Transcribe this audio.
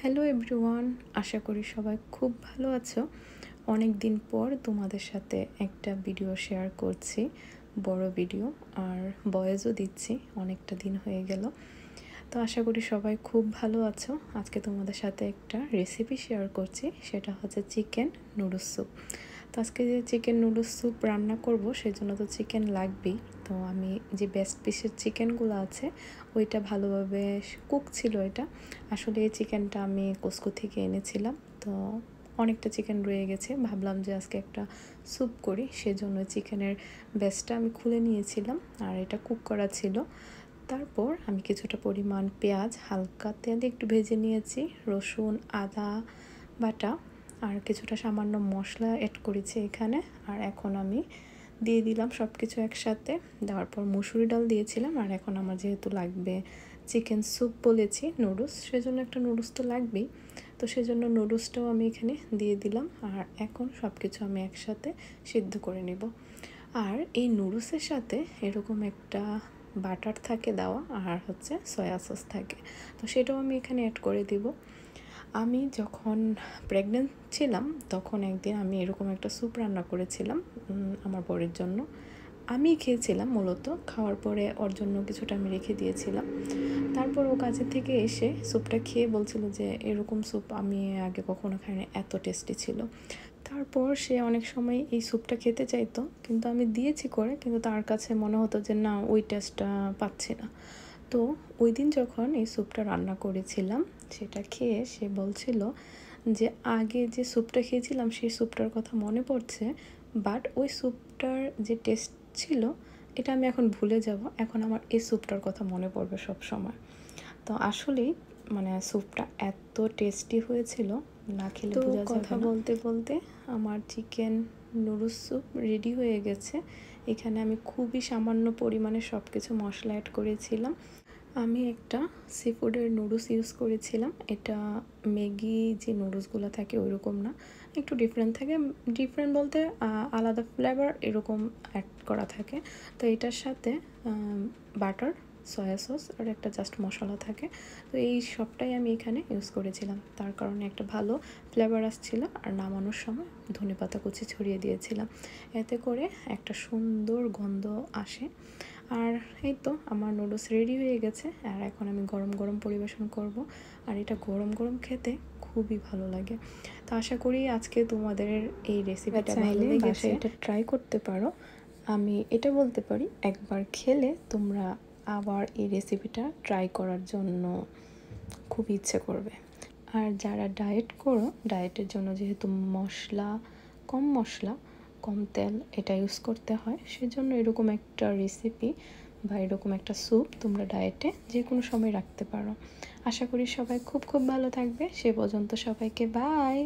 Hello everyone, আশা করি সবাই খুব ভালো আছো। অনেক দিন পর তোমাদের সাথে একটা ভিডিও শেয়ার করছি, বড় ভিডিও, আর ভয়েসও দিচ্ছি, অনেকটা দিন হয়ে গেল। তো আশা করি সবাই খুব ভালো আছো। আজকে তোমাদের সাথে একটা রেসিপি শেয়ার করছি, সেটা হচ্ছে চিকেন নুডলস স্যুপ। তো আজকে যে চিকেন নুডলস স্যুপ রান্না করব, সেই জন্য তো চিকেন লাগবেই। তো আমি যে বেস্ট পিসের চিকেনগুলো আছে, ওইটা ভালোভাবে কুক ছিল। এটা আসলে এই চিকেনটা আমি কসকো থেকে এনেছিলাম, তো অনেকটা চিকেন রয়ে গেছে। ভাবলাম যে আজকে একটা স্যুপ করি, সেজন্য চিকেনের বেস্টটা আমি খুলে নিয়েছিলাম, আর এটা কুক করা ছিল। তারপর আমি কিছুটা পরিমাণ পেঁয়াজ হালকা তেলে একটু ভেজে নিয়েছি, রসুন আদা বাটা আর কিছুটা সামান্য মশলা অ্যাড করেছি এখানে। আর এখন আমি দিয়ে দিলাম সব কিছু একসাথে। দেওয়ার পর মুসুরি ডাল দিয়েছিলাম। আর এখন আমার যেহেতু লাগবে চিকেন স্যুপ বলেছি, নুডলস, সেজন্য একটা নুডলস তো লাগবেই। তো সেজন্য নুডলসটাও আমি এখানে দিয়ে দিলাম। আর এখন সব কিছু আমি একসাথে সিদ্ধ করে নেব। আর এই নুডলসের সাথে এরকম একটা বাটার থাকে দেওয়া, আর হচ্ছে সয়া সস থাকে, তো সেটাও আমি এখানে অ্যাড করে দিব। আমি যখন প্রেগনেন্ট ছিলাম তখন একদিন আমি এরকম একটা স্যুপ রান্না করেছিলাম আমার বরের জন্য। আমি খেয়েছিলাম, মূলত খাওয়ার পরে ওর জন্য কিছুটা আমি রেখে দিয়েছিলাম। তারপর ও কাজের থেকে এসে স্যুপটা খেয়ে বলছিল যে এরকম স্যুপ আমি আগে কখনো খাইনি, এত টেস্টি ছিল। তারপর সে অনেক সময় এই স্যুপটা খেতে চাইতো, কিন্তু আমি দিয়েছি করে, কিন্তু তার কাছে মনে হতো যে না, ওই টেস্টটা পাচ্ছি না। তো ওই দিন যখন এই স্যুপটা রান্না করেছিলাম, সেটা খেয়ে সে বলছিল যে আগে যে স্যুপটা খেয়েছিলাম সেই স্যুপটার কথা মনে পড়ছে, বাট ওই স্যুপটার যে টেস্ট ছিল এটা আমি এখন ভুলে যাব, এখন আমার এই স্যুপটার কথা মনে পড়বে সব সময়। তো আসলেই মানে স্যুপটা এত টেস্টি হয়েছিল, না খেলে বোঝা যাবে না। কথা বলতে বলতে আমার চিকেন নুডলস স্যুপ রেডি হয়ে গেছে। এখানে আমি খুবই সামান্য পরিমাণে সব কিছু মশলা অ্যাড করেছিলাম। আমি একটা সি ফুডের নুডলস ইউজ করেছিলাম। এটা ম্যাগি যে নুডলসগুলো থাকে ওই রকম না, একটু ডিফারেন্ট থাকে। ডিফারেন্ট বলতে আলাদা ফ্লেভার এরকম অ্যাড করা থাকে। তো এটার সাথে বাটার, সয়া সস আর একটা জাস্ট মশলা থাকে। তো এই সবটাই আমি এখানে ইউজ করেছিলাম, তার কারণে একটা ভালো ফ্লেভার আসছিল। আর নামানোর সময় ধনেপাতা কুচি ছড়িয়ে দিয়েছিলাম, এতে করে একটা সুন্দর গন্ধ আসে। আর এই তো আমার নুডলস রেডি হয়ে গেছে। আর এখন আমি গরম গরম পরিবেশন করব, আর এটা গরম গরম খেতে খুবই ভালো লাগে। তো আশা করি আজকে তোমাদের এই রেসিপিটা ভালো লেগেছে, এটা ট্রাই করতে পারো। আমি এটা বলতে পারি, একবার খেলে তোমরা আবার এই রেসিপিটা ট্রাই করার জন্য খুব ইচ্ছে করবে। আর যারা ডায়েট করো, ডায়েটের জন্য যেহেতু মশলা কম তেল এটা ইউজ করতে হয়, সেজন্য এরকম একটা রেসিপি বা এরকম একটা স্যুপ তোমরা ডায়েটে যে কোনো সময় রাখতে পারো। আশা করি সবাই খুব খুব ভালো থাকবে। সে পর্যন্ত সবাইকে বাই।